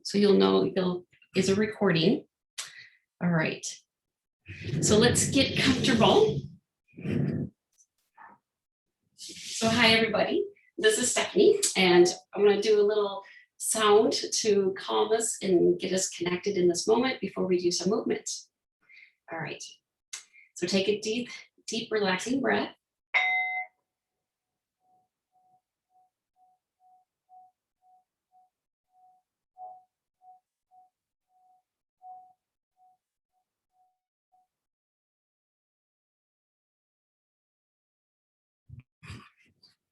so you'll know is a recording. All right, so let's get comfortable. So hi everybody, this is Stephanie, and I'm going to do a little sound to calm us and get us connected in this moment before we do some movement. All right, so take a deep relaxing breath.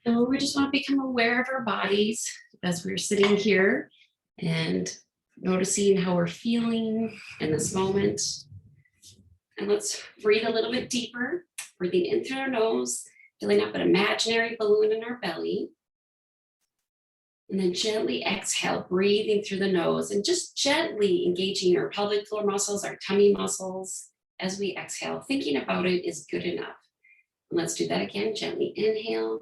And we just want to become aware of our bodies as we're sitting here and noticing how we're feeling in this moment. And let's breathe a little bit deeper, breathing in through our nose, filling up an imaginary balloon in our belly. And then gently exhale, breathing through the nose and just gently engaging our pelvic floor muscles, our tummy muscles as we exhale. Thinking about it is good enough. And let's do that again. Gently inhale.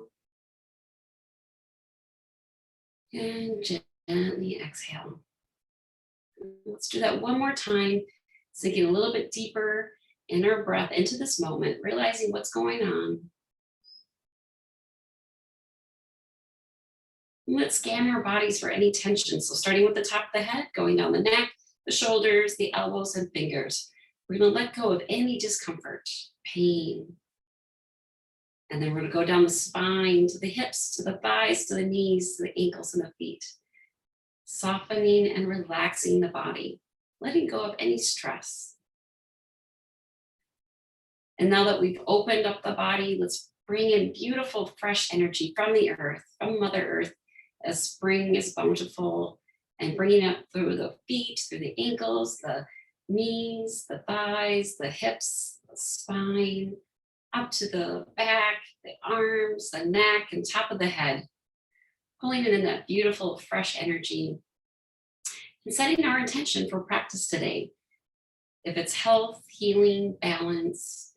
And gently exhale. Let's do that one more time, sinking a little bit deeper in our breath into this moment, realizing what's going on. And let's scan our bodies for any tension. So starting with the top of the head, going down the neck, the shoulders, the elbows, and fingers. We're going to let go of any discomfort, pain. And then we're going to go down the spine, to the hips, to the thighs, to the knees, to the ankles, and the feet. Softening and relaxing the body, letting go of any stress. And now that we've opened up the body, let's bring in beautiful, fresh energy from the earth, from Mother Earth, as spring is bountiful, and bringing up through the feet, through the ankles, the knees, the thighs, the hips, the spine, up to the back, the arms, the neck, and top of the head, pulling it in that beautiful, fresh energy, and setting our intention for practice today. If it's health, healing, balance,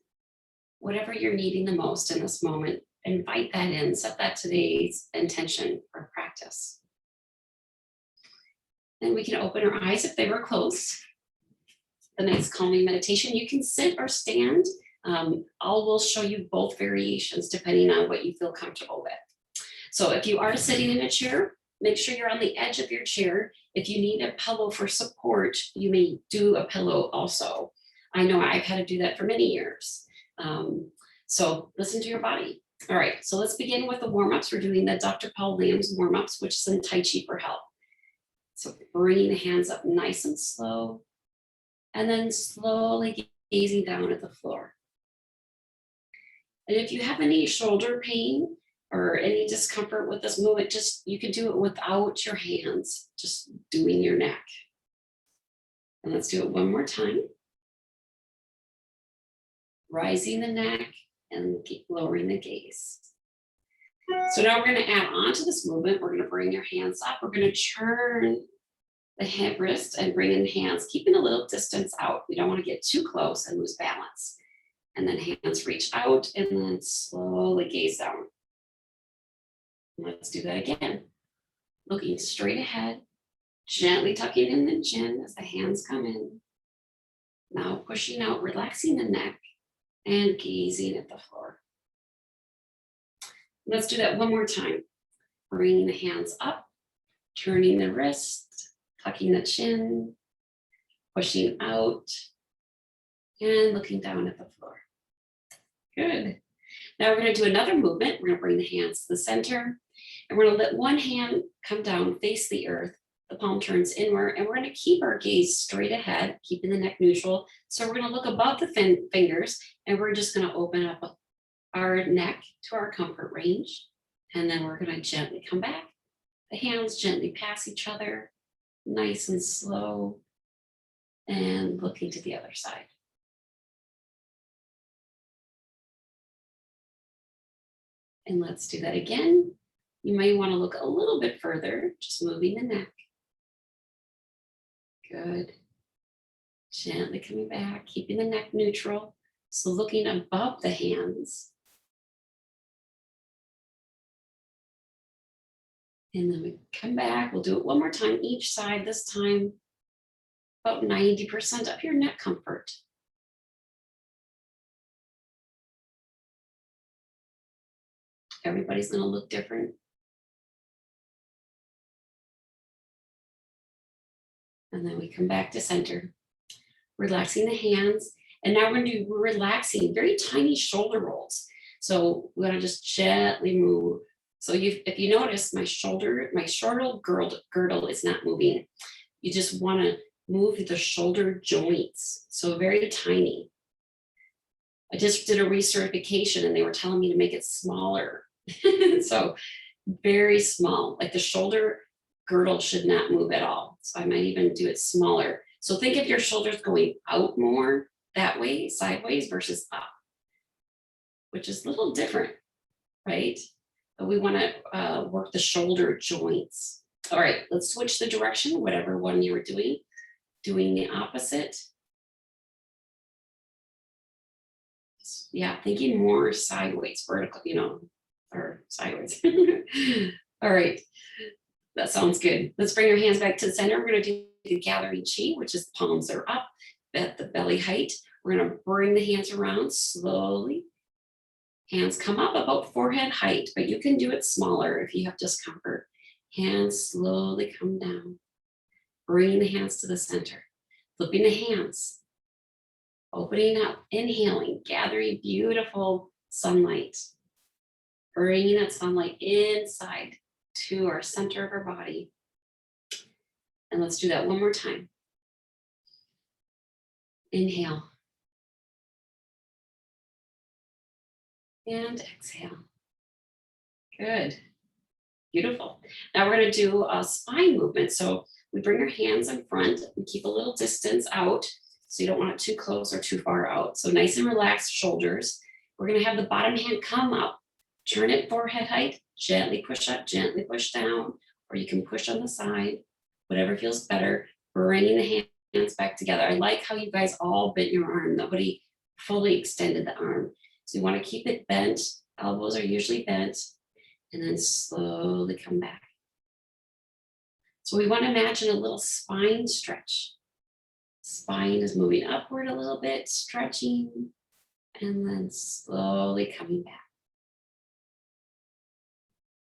whatever you're needing the most in this moment, invite that in, set that today's intention for practice. Then we can open our eyes if they were closed. The nice calming meditation. You can sit or stand. We'll show you both variations depending on what you feel comfortable with. So if you are sitting in a chair, make sure you're on the edge of your chair. If you need a pillow for support, you may do a pillow also. I know I've had to do that for many years. So listen to your body. All right, so let's begin with the warm-ups. We're doing the Dr. Paul Lamb's warm-ups, which is in Tai Chi for health. So bringing the hands up nice and slow, and then slowly gazing down at the floor. And if you have any shoulder pain or any discomfort with this movement, you can do it without your hands, just doing your neck. And let's do it one more time. Rising the neck and keep lowering the gaze. So now we're going to add on to this movement. We're going to bring your hands up. We're going to turn the hip wrist and bring in hands, keeping a little distance out. We don't want to get too close and lose balance. And then hands reach out and then slowly gaze down. Let's do that again. Looking straight ahead, gently tucking in the chin as the hands come in. Now pushing out, relaxing the neck and gazing at the floor. Let's do that one more time. Bringing the hands up, turning the wrist, tucking the chin, pushing out, and looking down at the floor. Good. Now we're going to do another movement. We're going to bring the hands to the center, and we're going to let one hand come down, face the earth. The palm turns inward, and we're going to keep our gaze straight ahead, keeping the neck neutral. So we're going to look above the fingers, and we're just going to open up our neck to our comfort range. And then we're going to gently come back. The hands gently pass each other, nice and slow, and looking to the other side. And let's do that again. You may want to look a little bit further, just moving the neck. Good. Gently coming back, keeping the neck neutral. So looking above the hands. And then we come back, we'll do it one more time each side, this time about 90% of your neck comfort. Everybody's gonna look different. And then we come back to center, relaxing the hands. And now we're gonna do relaxing, very tiny shoulder rolls. So we're gonna just gently move. So if you notice, my shoulder girdle is not moving. You just wanna move the shoulder joints, so very tiny. I just did a recertification and they were telling me to make it smaller. So very small, like the shoulder girdle should not move at all. So I might even do it smaller. So think of your shoulders going out more that way, sideways versus up, which is a little different, right? But we want to work the shoulder joints. All right, let's switch the direction, whatever one you were doing the opposite. Yeah, thinking more sideways, vertical, or sideways. All right, that sounds good. Let's bring our hands back to the center. We're gonna do the gathering chi, which is palms are up at the belly height. We're gonna bring the hands around slowly. Hands come up about forehead height, but you can do it smaller if you have discomfort. Hands slowly come down. Bringing the hands to the center. Flipping the hands. Opening up, inhaling, gathering beautiful sunlight. Bringing that sunlight inside to our center of our body. And let's do that one more time. Inhale. And exhale. Good. Beautiful. Now we're going to do a spine movement. So we bring our hands in front and keep a little distance out. So you don't want it too close or too far out. So nice and relaxed shoulders. We're going to have the bottom hand come up. Turn it forehead height. Gently push up, gently push down. Or you can push on the side. Whatever feels better. Bringing the hands back together. I like how you guys all bent your arm. Nobody fully extended the arm. So you want to keep it bent. Elbows are usually bent. And then slowly come back. So we want to imagine a little spine stretch. Spine is moving upward a little bit, stretching, and then slowly coming back.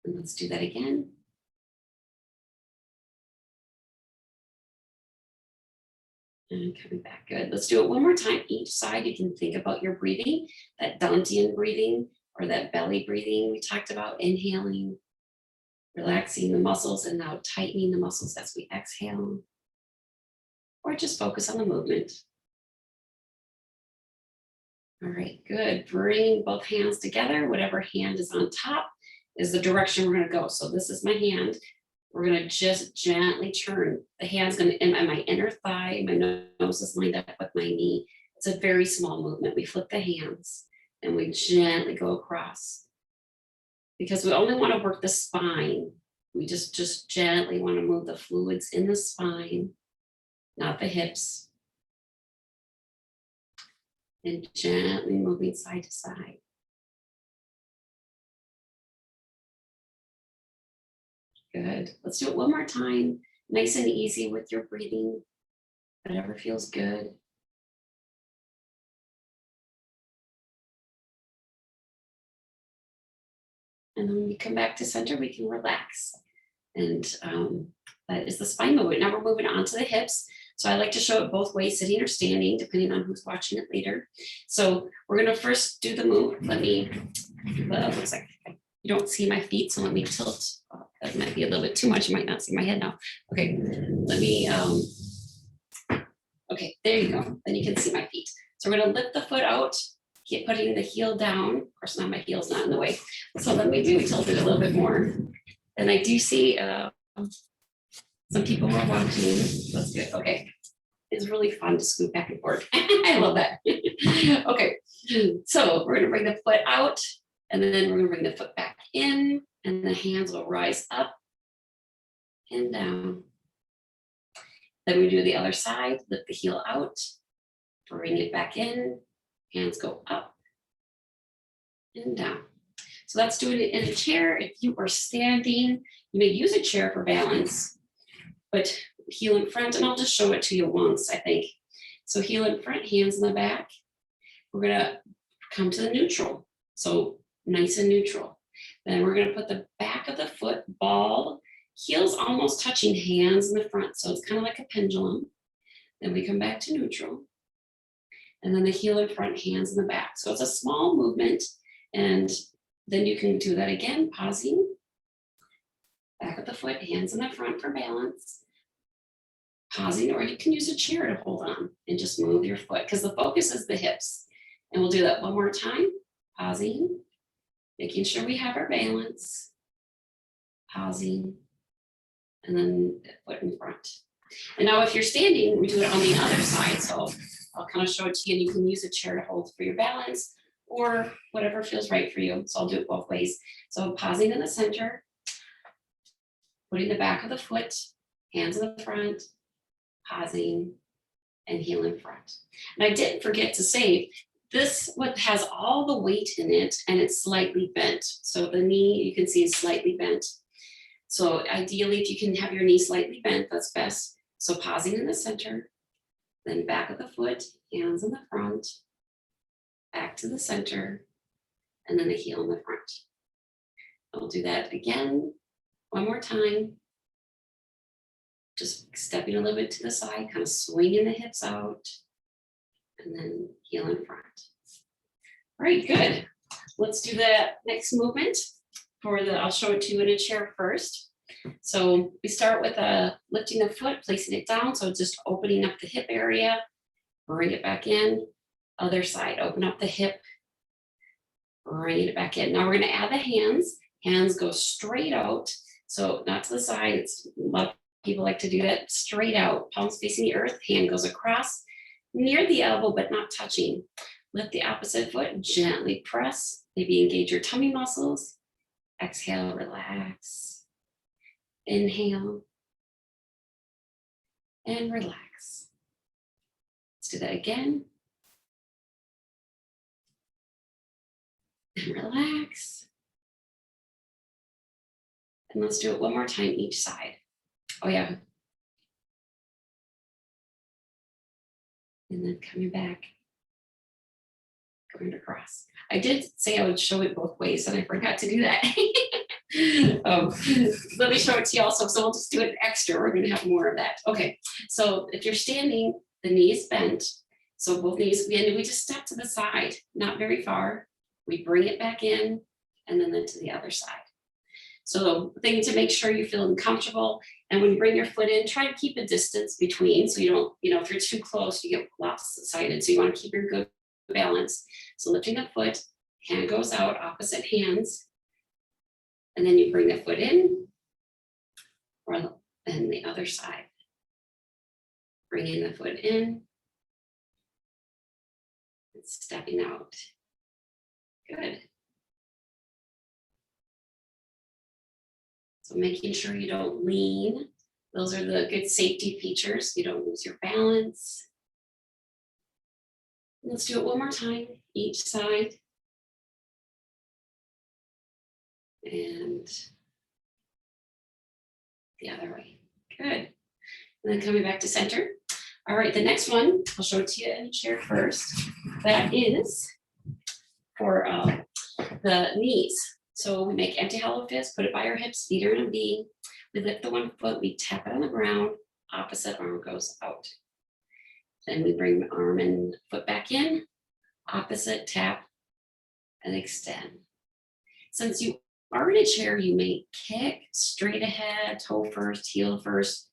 And let's do that again. And coming back, good. Let's do it one more time. Each side, you can think about your breathing, that Dantian breathing or that belly breathing we talked about, inhaling, relaxing the muscles and now tightening the muscles as we exhale. Or just focus on the movement. All right, good. Bring both hands together. Whatever hand is on top is the direction we're gonna go. So this is my hand. We're gonna just gently turn. The hand's gonna in my inner thigh. My nose is lined up with my knee. It's a very small movement. We flip the hands and we gently go across. Because we only wanna work the spine. We just gently wanna move the fluids in the spine, not the hips. And gently moving side to side. Good. Let's do it one more time. Nice and easy with your breathing. Whatever feels good. And then when we come back to center, we can relax. And that is the spine movement. Now we're moving on to the hips. So I like to show it both ways, sitting or standing, depending on who's watching it later. So we're gonna first do the move. Looks like you don't see my feet, so let me tilt. That might be a little bit too much. You might not see my head now. Okay, let me, okay, there you go. Then you can see my feet. So we're gonna lift the foot out, keep putting the heel down. Of course, now my heel's not in the way. So let me tilt it a little bit more. And I do see some people are watching. That's good. Okay. It's really fun to scoot back and forth. I love that. Okay. So we're going to bring the foot out and then we're going to bring the foot back in and the hands will rise up and down. Then we do the other side, lift the heel out, bring it back in, hands go up and down. So that's doing it in a chair. If you are standing, you may use a chair for balance, but heel in front, and I'll just show it to you once, I think. So heel in front, hands in the back. We're gonna come to the neutral. So nice and neutral. Then we're gonna put the back of the foot, ball, heels almost touching, hands in the front. So it's kind of like a pendulum. Then we come back to neutral. And then the heel in front, hands in the back. So it's a small movement. And then you can do that again, pausing. Back of the foot, hands in the front for balance. Pausing, or you can use a chair to hold on and just move your foot because the focus is the hips. And we'll do that one more time. Pausing, making sure we have our balance. Pausing, and then foot in front. And now if you're standing, we do it on the other side. So I'll kind of show it to you, and you can use a chair to hold for your balance or whatever feels right for you. So I'll do it both ways. So pausing in the center, putting the back of the foot, hands in the front, pausing, and heel in front. And I didn't forget to say, this one has all the weight in it and it's slightly bent. So the knee, you can see, is slightly bent. So ideally, if you can have your knee slightly bent, that's best. So pausing in the center, then back of the foot, hands in the front, back to the center, and then the heel in the front. I'll do that again, one more time. Just stepping a little bit to the side, kind of swinging the hips out, and then heel in front. All right, good. Let's do the next movement. I'll show it to you in a chair first. So we start with lifting the foot, placing it down. So just opening up the hip area, bring it back in. Other side, open up the hip, bring it back in. Now we're gonna add the hands. Hands go straight out. So not to the side, a lot of people like to do that straight out. Palms facing the earth, hand goes across near the elbow, but not touching. Lift the opposite foot, gently press, maybe engage your tummy muscles. Exhale, relax. Inhale and relax. Let's do that again. And relax. And let's do it one more time each side. Oh yeah. And then coming back, going across. I did say I would show it both ways and I forgot to do that. Let me show it to you also. So we'll just do it extra. We're gonna have more of that. Okay, so if you're standing, the knee is bent. So both knees, we just step to the side, not very far. We bring it back in and then to the other side. So the thing to make sure you're feeling comfortable, and when you bring your foot in, try to keep a distance between so you don't, if you're too close, you get lopsided. So you want to keep your good balance. So lifting the foot, hand goes out, opposite hands, and then you bring the foot in, or then the other side. Bringing the foot in, and stepping out. Good. So making sure you don't lean. Those are the good safety features. You don't lose your balance. Let's do it one more time, each side. And the other way. Good. And then coming back to center. All right, the next one, I'll show it to you in a chair first. That is for the knees. So we make empty hollow fist, put it by our hips, feet are in a V. We lift the one foot, we tap it on the ground, opposite arm goes out. Then we bring the arm and foot back in, opposite tap, and extend. Since you are in a chair, you may kick straight ahead, toe first, heel first,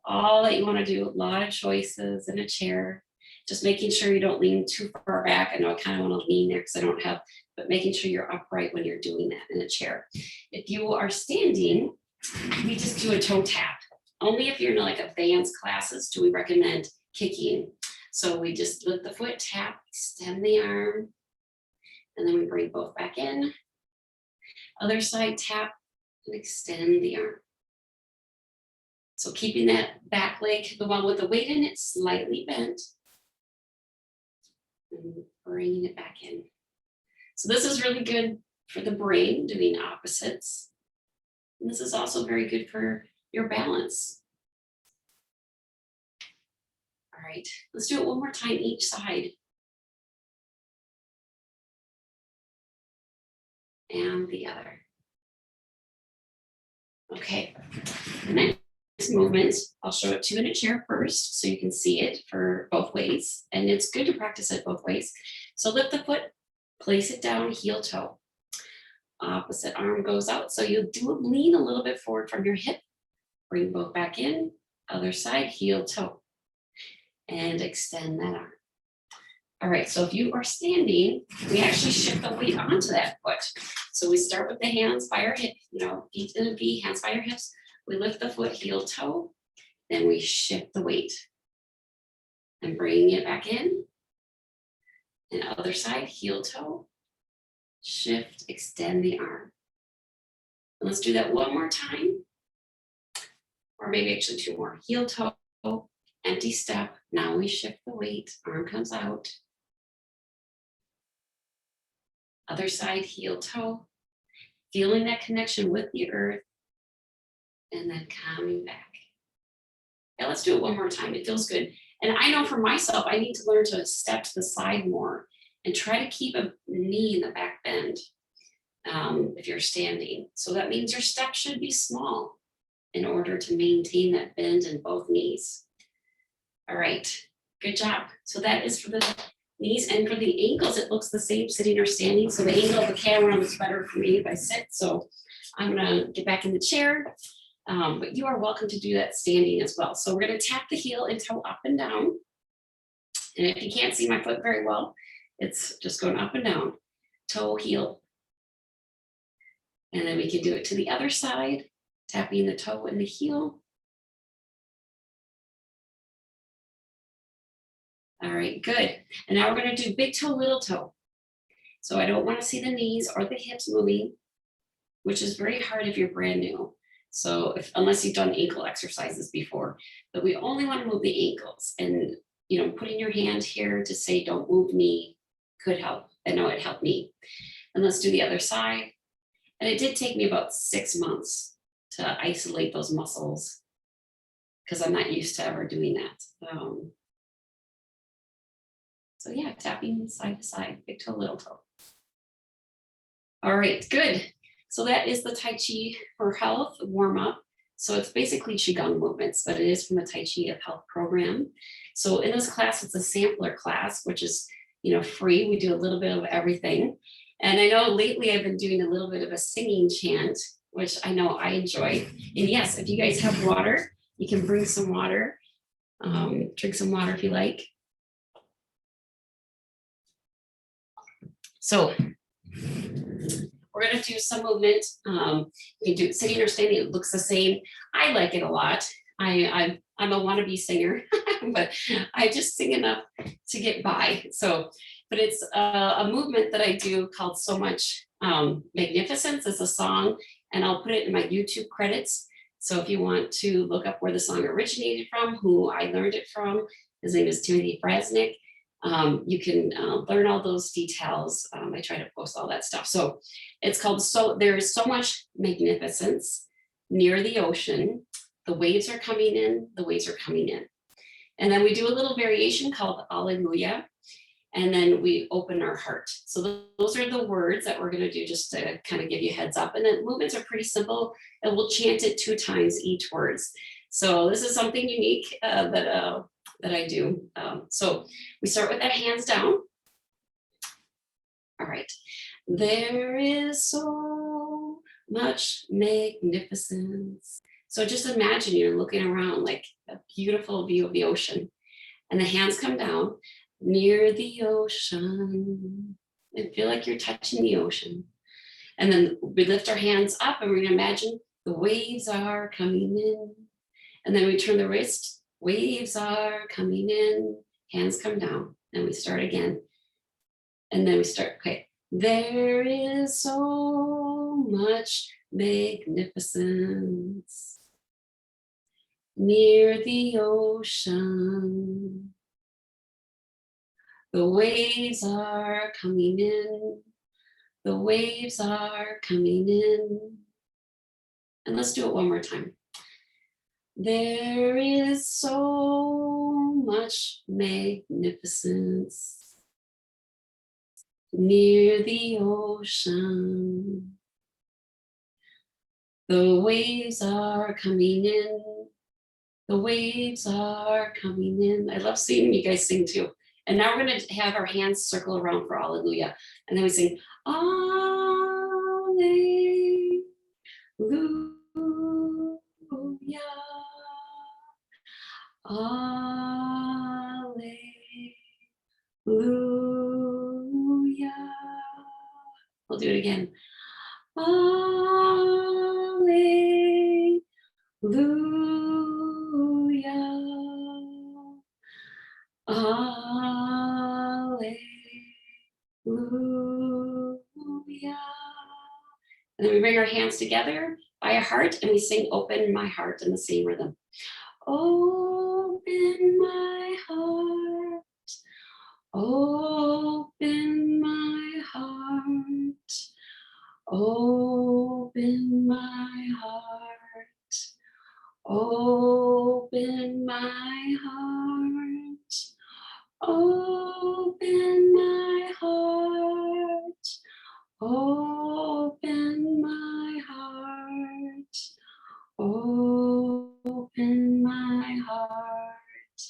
all that you want to do. A lot of choices in a chair. Just making sure you don't lean too far back. I know I kind of want to lean there because I don't have, but making sure you're upright when you're doing that in a chair. If you are standing, we just do a toe tap. Only if you're in like advanced classes do we recommend kicking. So we just lift the foot, tap, extend the arm, and then we bring both back in. Other side, tap, and extend the arm. So keeping that back leg, the one with the weight in it, slightly bent. And bringing it back in. So this is really good for the brain, doing opposites. And this is also very good for your balance. All right, let's do it one more time each side. And the other. Okay, the next movement, I'll show it to you in a chair first so you can see it for both ways. And it's good to practice it both ways. So lift the foot, place it down, heel toe. Opposite arm goes out. So you do lean a little bit forward from your hip. Bring both back in, other side, heel toe. And extend that arm. All right, so if you are standing, we actually shift the weight onto that foot. So we start with the hands by our hip, feet in a V, hands by our hips. We lift the foot, heel toe, then we shift the weight. And bring it back in. And other side, heel toe, shift, extend the arm. And let's do that one more time. Or maybe actually two more. Heel toe, empty step. Now we shift the weight, arm comes out. Other side, heel toe, feeling that connection with the earth, and then coming back. Yeah, let's do it one more time. It feels good. And I know for myself, I need to learn to step to the side more and try to keep a knee in the back bend if you're standing. So that means your step should be small in order to maintain that bend in both knees. All right, good job. So that is for the knees, and for the ankles, it looks the same sitting or standing. So the angle of the camera looks better for me if I sit. So I'm gonna get back in the chair, but you are welcome to do that standing as well. So we're gonna tap the heel and toe up and down. And if you can't see my foot very well, it's just going up and down, toe, heel. And then we can do it to the other side, tapping the toe and the heel. All right, good. And now we're gonna do big toe, little toe. So I don't wanna see the knees or the hips moving, which is very hard if you're brand new. So unless you've done ankle exercises before, but we only wanna move the ankles. And putting your hand here to say, don't move knee could help. I know it helped me. And let's do the other side. And it did take me about 6 months to isolate those muscles because I'm not used to ever doing that. So yeah, tapping side to side, big toe, little toe. All right, good. So that is the Tai Chi for Health warm up. So it's basically Qigong movements, but it is from the Tai Chi of Health program. So in this class, it's a sampler class, which is free. We do a little bit of everything. And I know lately I've been doing a little bit of a singing chant, which I know I enjoy. And yes, if you guys have water, you can bring some water, drink some water if you like. So we're gonna do some movement. You can do it sitting or standing, it looks the same. I like it a lot. I'm a wannabe singer, but I just sing enough to get by. So, but it's a movement that I do called So Much Magnificence. It's a song, and I'll put it in my YouTube credits. So if you want to look up where the song originated from, who I learned it from, his name is Timothy Frasnick. You can learn all those details. I try to post all that stuff. So it's called There is So Much Magnificence Near the Ocean. The waves are coming in, the waves are coming in. And then we do a little variation called Alleluia. And then we open our heart. So those are the words that we're gonna do just to kind of give you a heads up. And then movements are pretty simple, and we'll chant it 2 times each words. So this is something unique that I do. So we start with that hands down. All right. There is so much magnificence. So just imagine you're looking around like a beautiful view of the ocean, and the hands come down near the ocean and feel like you're touching the ocean. And then we lift our hands up and we're gonna imagine the waves are coming in. And then we turn the wrist, waves are coming in, hands come down, and we start again. And then we start, okay. There is so much magnificence near the ocean. The waves are coming in, The waves are coming in. And let's do it one more time. There is so much magnificence near the ocean. The waves are coming in. The waves are coming in. I love seeing you guys sing too. And now we're going to have our hands circle around for Alleluia. And then we sing Alleluia. Alleluia. We'll do it again. Alleluia. Alleluia. And then we bring our hands together by our heart and we sing Open My Heart in the same rhythm. Open my heart. Open my heart. Open my heart. Open my heart. Open my heart. Open my heart. Open my heart.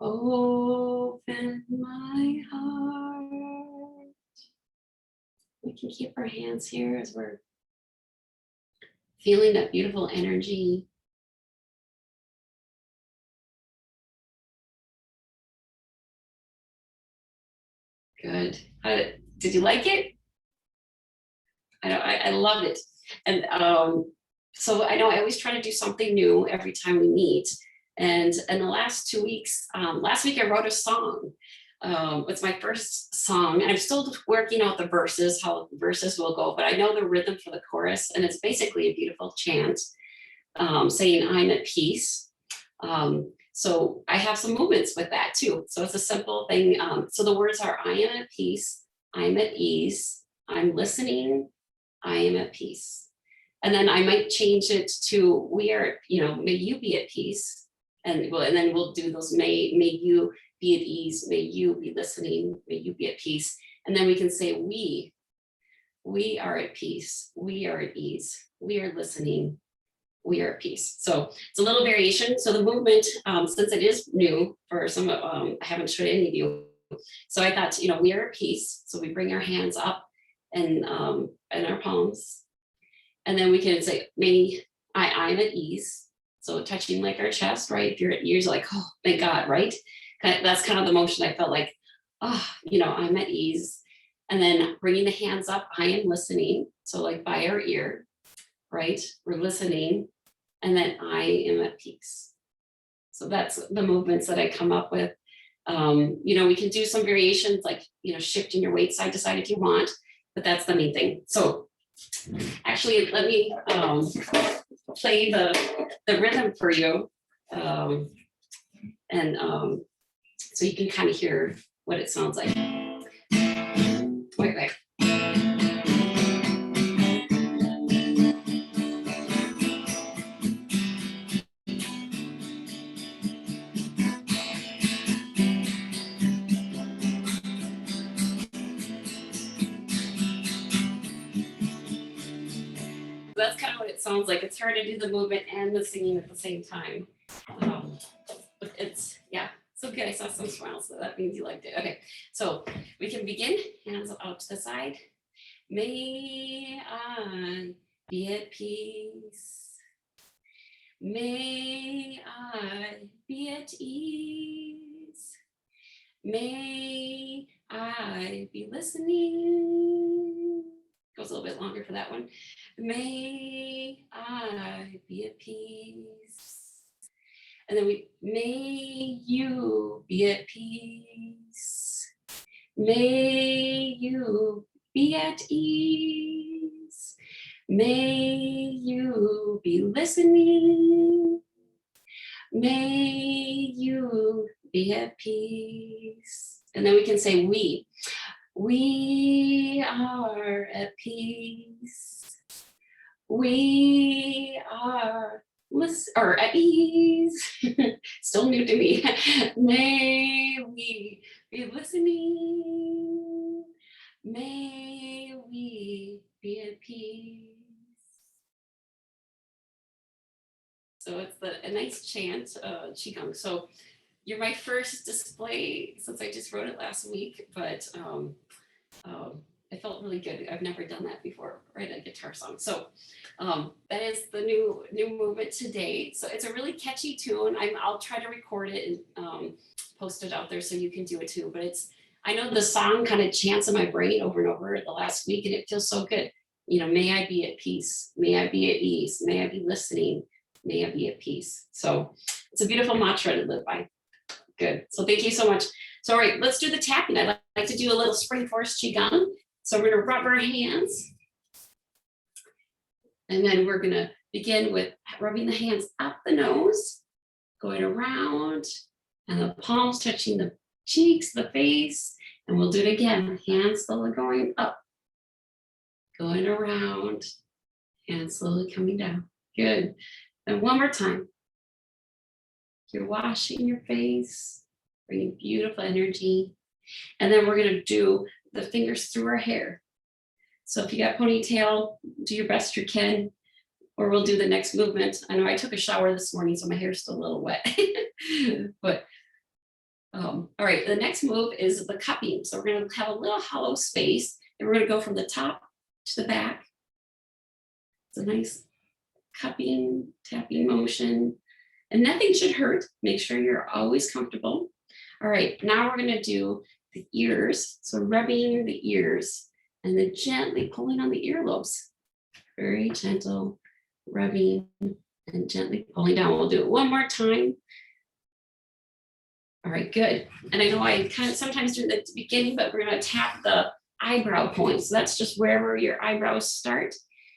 Open my heart. We can keep our hands here as we're feeling that beautiful energy. Good. Did you like it? I love it. And so I know I always try to do something new every time we meet. And in the last 2 weeks, last week I wrote a song. It's my first song, and I'm still working out the verses, how the verses will go, but I know the rhythm for the chorus, and it's basically a beautiful chant saying, I'm at peace. So I have some movements with that too. So it's a simple thing. So the words are, I am at peace, I'm at ease, I'm listening, I am at peace. And then I might change it to, we are, may you be at peace. And then we'll do those, may you be at ease, may you be listening, may you be at peace. And then we can say, we are at peace, we are at ease, we are listening, we are at peace. So it's a little variation. So the movement, since it is new for some, I haven't showed any of you. So I thought, we are at peace. So we bring our hands up and our palms. And then we can say, maybe I'm at ease. So touching like our chest, right? If you're at ease, like, oh, thank God, right? That's kind of the motion I felt like, oh, I'm at ease. And then bringing the hands up, I am listening. So like by our ear, right? We're listening. And then I am at peace. So that's the movements that I come up with. We can do some variations like, shifting your weight side to side if you want, but that's the main thing. So actually, let me play the rhythm for you. So you can kind of hear what it sounds like. Wait. That's kind of what it sounds like. It's hard to do the movement and the singing at the same time. But it's, yeah, so good. I saw some smiles, so that means you liked it. Okay, so we can begin. Hands out to the side. May I be at peace. May I be at ease. May I be listening. Goes a little bit longer for that one. May I be at peace. And then may you be at peace. May you be at ease. May you be listening. May you be at peace. And then we can say we. We are at peace. We are or at ease. Still new to me. May we be listening. May we be at peace. So it's a nice chant, Qigong. So you're my first display since I just wrote it last week, but it felt really good. I've never done that before, write a guitar song. So that is the new movement today. So it's a really catchy tune. I'll try to record it and post it out there so you can do it too. But I know the song kind of chants in my brain over and over the last week, and it feels so good. You know, may I be at peace. May I be at ease. May I be listening. May I be at peace. So it's a beautiful mantra to live by. Good. So thank you so much. So all right, let's do the tapping. I'd like to do a little spring force Qigong. So we're gonna rub our hands. And then we're gonna begin with rubbing the hands up the nose, going around, and the palms touching the cheeks, the face. And we'll do it again. Hands slowly going up, going around, and slowly coming down. Good. And one more time. You're washing your face, bringing beautiful energy. And then we're gonna do the fingers through our hair. So if you got ponytail, do your best you can, or we'll do the next movement. I know I took a shower this morning, so my hair's still a little wet. But all right, the next move is the cupping. So we're gonna have a little hollow space, and we're gonna go from the top to the back. It's a nice cupping, tapping motion. And nothing should hurt. Make sure you're always comfortable. All right, now we're gonna do the ears. So rubbing the ears and then gently pulling on the earlobes. Very gentle rubbing and gently pulling down. We'll do it one more time. All right, good. And I know I kind of sometimes do it at the beginning, but we're gonna tap the eyebrow points. So that's just wherever your eyebrows start.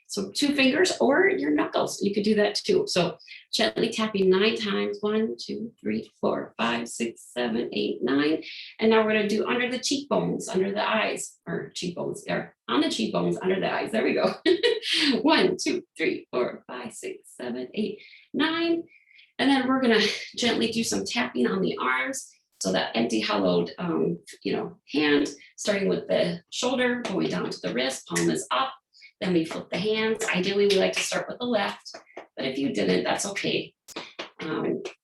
So 2 fingers or your knuckles, you could do that too. So gently tapping 9 times, 1, 2, 3, 4, 5, 6, 7, 8, 9. And now we're gonna do under the cheekbones, under the eyes, or cheekbones there, on the cheekbones, under the eyes. There we go. 1, 2, 3, 4, 5, 6, 7, 8, 9. And then we're gonna gently do some tapping on the arms. So that empty hollowed, hand, starting with the shoulder, going down to the wrist, palm is up. Then we flip the hands. Ideally, we like to start with the left, but if you didn't, that's okay.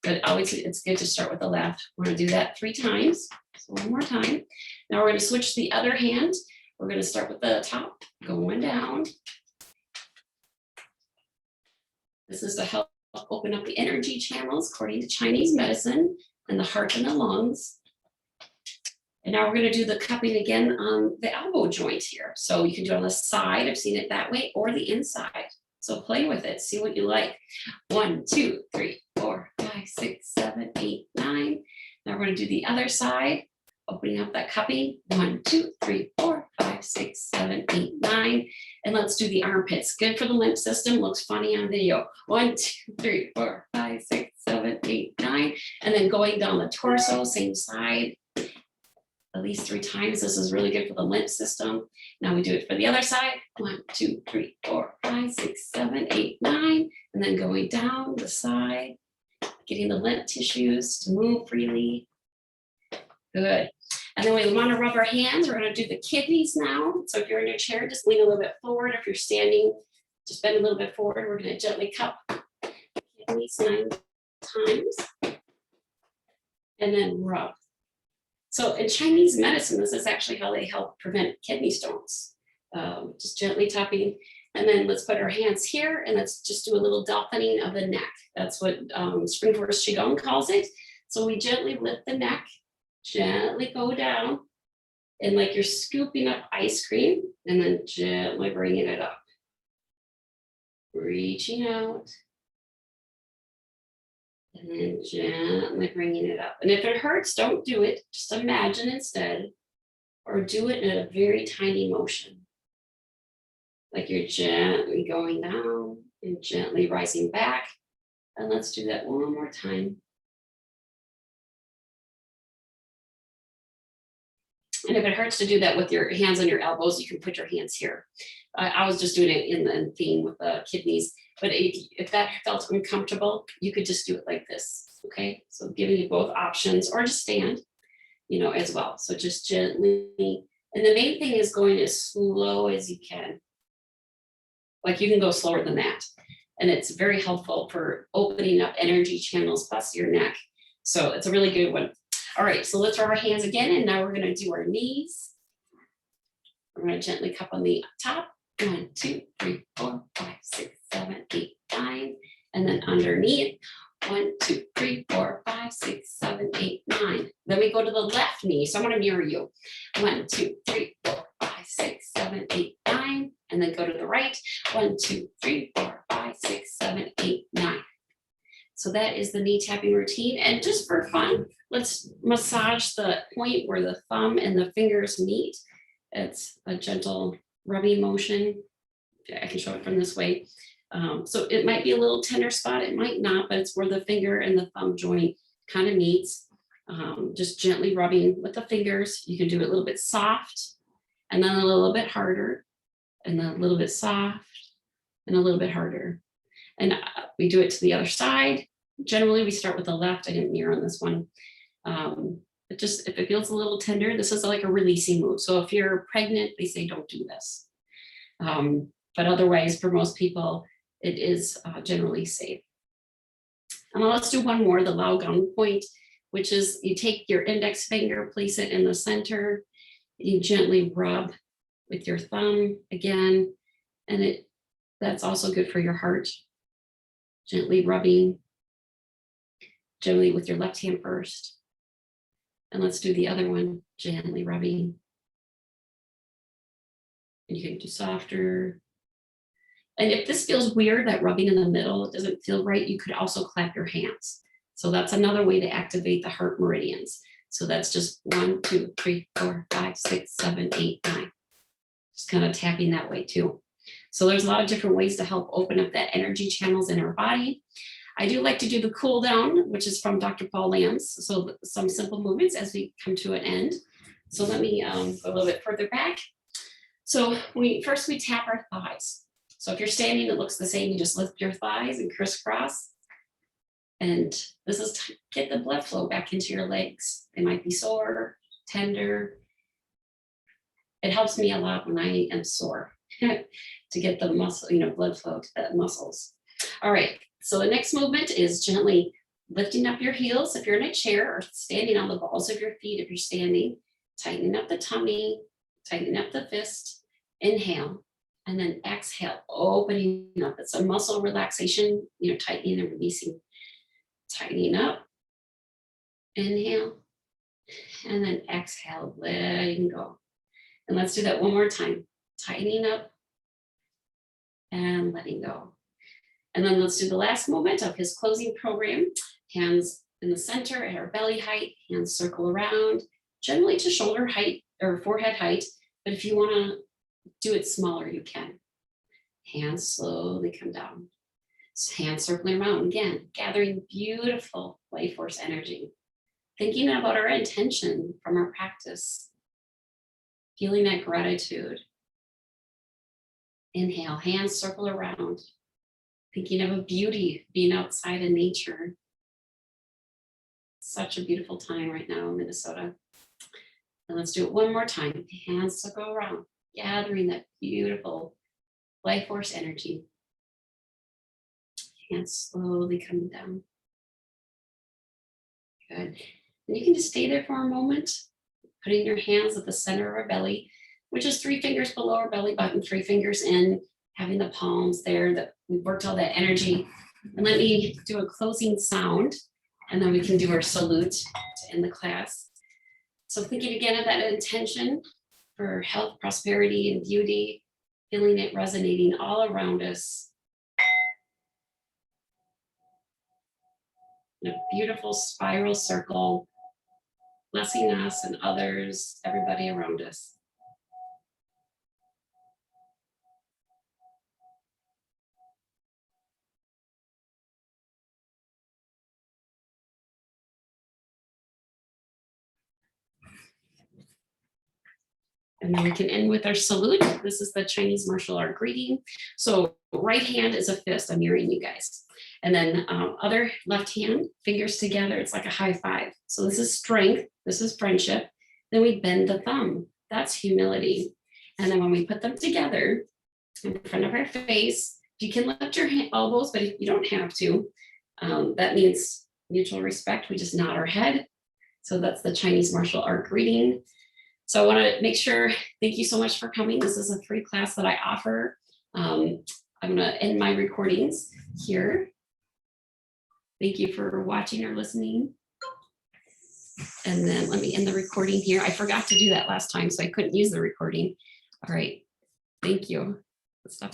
But always, it's good to start with the left. We're gonna do that 3 times. So one more time. Now we're gonna switch the other hand. We're gonna start with the top, going down. This is to help open up the energy channels according to Chinese medicine and the heart and the lungs. And now we're going to do the cupping again on the elbow joint here. So you can do it on the side, I've seen it that way, or the inside. So play with it, see what you like. 1, 2, 3, 4, 5, 6, 7, 8, 9. Now we're going to do the other side, opening up that cupping. 1, 2, 3, 4, 5, 6, 7, 8, 9. And let's do the armpits. Good for the lymph system, looks funny on video. 1, 2, 3, 4, 5, 6, 7, 8, 9. And then going down the torso, same side. At least 3 times. This is really good for the lymph system. Now we do it for the other side. 1, 2, 3, 4, 5, 6, 7, 8, 9. And then going down the side, getting the lymph tissues to move freely. Good. And then we want to rub our hands. We're going to do the kidneys now. So if you're in your chair, just lean a little bit forward. If you're standing, just bend a little bit forward. We're going to gently cup the kidneys 9 times. And then rub. So in Chinese medicine, this is actually how they help prevent kidney stones. Just gently tapping. And then let's put our hands here and let's just do a little dolphining of the neck. That's what Spring Forest Qigong calls it. So we gently lift the neck, gently go down, and like you're scooping up ice cream, and then gently bringing it up. Reaching out. And then gently bringing it up. And if it hurts, don't do it. Just imagine instead, or do it in a very tiny motion. Like you're gently going down and gently rising back. And let's do that one more time. And if it hurts to do that with your hands on your elbows, you can put your hands here. I was just doing it in the theme with the kidneys, but if that felt uncomfortable, you could just do it like this, okay? So giving you both options, or just stand, as well. So just gently, and the main thing is going as slow as you can. Like you can go slower than that. And it's very helpful for opening up energy channels plus your neck. So it's a really good one. All right, so let's rub our hands again, and now we're gonna do our knees. We're gonna gently cup on the top. 1, 2, 3, 4, 5, 6, 7, 8, 9. And then underneath, 1, 2, 3, 4, 5, 6, 7, 8, 9. Then we go to the left knee. So I'm gonna mirror you. 1, 2, 3, 4, 5, 6, 7, 8, 9. And then go to the right. 1, 2, 3, 4, 5, 6, 7, 8, 9. So that is the knee tapping routine. And just for fun, let's massage the point where the thumb and the fingers meet. It's a gentle rubbing motion. I can show it from this way. So it might be a little tender spot, it might not, but it's where the finger and the thumb joint kind of meets. Just gently rubbing with the fingers. You can do it a little bit soft, and then a little bit harder, and then a little bit soft, and a little bit harder. And we do it to the other side. Generally, we start with the left. I didn't mirror on this one. But just if it feels a little tender, this is like a releasing move. So if you're pregnant, they say don't do this. But otherwise, for most people, it is generally safe. And let's do one more, the Lao Gong point, which is you take your index finger, place it in the center, you gently rub with your thumb again, and that's also good for your heart. Gently rubbing, gently with your left hand first. And let's do the other one, gently rubbing. And you can do softer. And if this feels weird, that rubbing in the middle, it doesn't feel right, you could also clap your hands. So that's another way to activate the heart meridians. So that's just 1, 2, 3, 4, 5, 6, 7, 8, 9. Just kind of tapping that way too. So there's a lot of different ways to help open up that energy channels in our body. I do like to do the cool down, which is from Dr. Paul Lambs. So some simple movements as we come to an end. So let me go a little bit further back. So first we tap our thighs. So if you're standing, it looks the same. You just lift your thighs and crisscross. And this is to get the blood flow back into your legs. They might be sore, tender. It helps me a lot when I am sore to get the muscle, blood flow to the muscles. All right, so the next movement is gently lifting up your heels if you're in a chair, or standing on the balls of your feet if you're standing, tightening up the tummy, tightening up the fist, inhale, and then exhale, opening up. It's a muscle relaxation, tightening and releasing. Tightening up, inhale, and then exhale, letting go. And let's do that one more time. Tightening up and letting go. And then let's do the last movement of his closing program. Hands in the center at our belly height, hands circle around, generally to shoulder height or forehead height. But if you want to do it smaller, you can. Hands slowly come down. Hands circling around, again, gathering beautiful life force energy. Thinking about our intention from our practice. Feeling that gratitude. Inhale, hands circle around. Thinking of a beauty being outside in nature. Such a beautiful time right now in Minnesota. And let's do it one more time. Hands circle around, gathering that beautiful life force energy. Hands slowly coming down. Good. And you can just stay there for a moment, putting your hands at the center of our belly, which is 3 fingers below our belly button, 3 fingers in, having the palms there, that we've worked all that energy. And let me do a closing sound, and then we can do our salute to end the class. So thinking again of that intention for health, prosperity, and beauty, feeling it resonating all around us. In a beautiful spiral circle, blessing us and others, everybody around us. And then we can end with our salute. This is the Chinese martial art greeting. So right hand is a fist. I'm mirroring you guys. And then other left hand, fingers together. It's like a high five. So this is strength. This is friendship. Then we bend the thumb. That's humility. And then when we put them together in front of our face, you can lift your elbows, but you don't have to. That means mutual respect. We just nod our head. So that's the Chinese martial art greeting. So I want to make sure, thank you so much for coming. This is a free class that I offer. I'm going to end my recordings here. Thank you for watching or listening. And then let me end the recording here. I forgot to do that last time, so I couldn't use the recording. All right, thank you.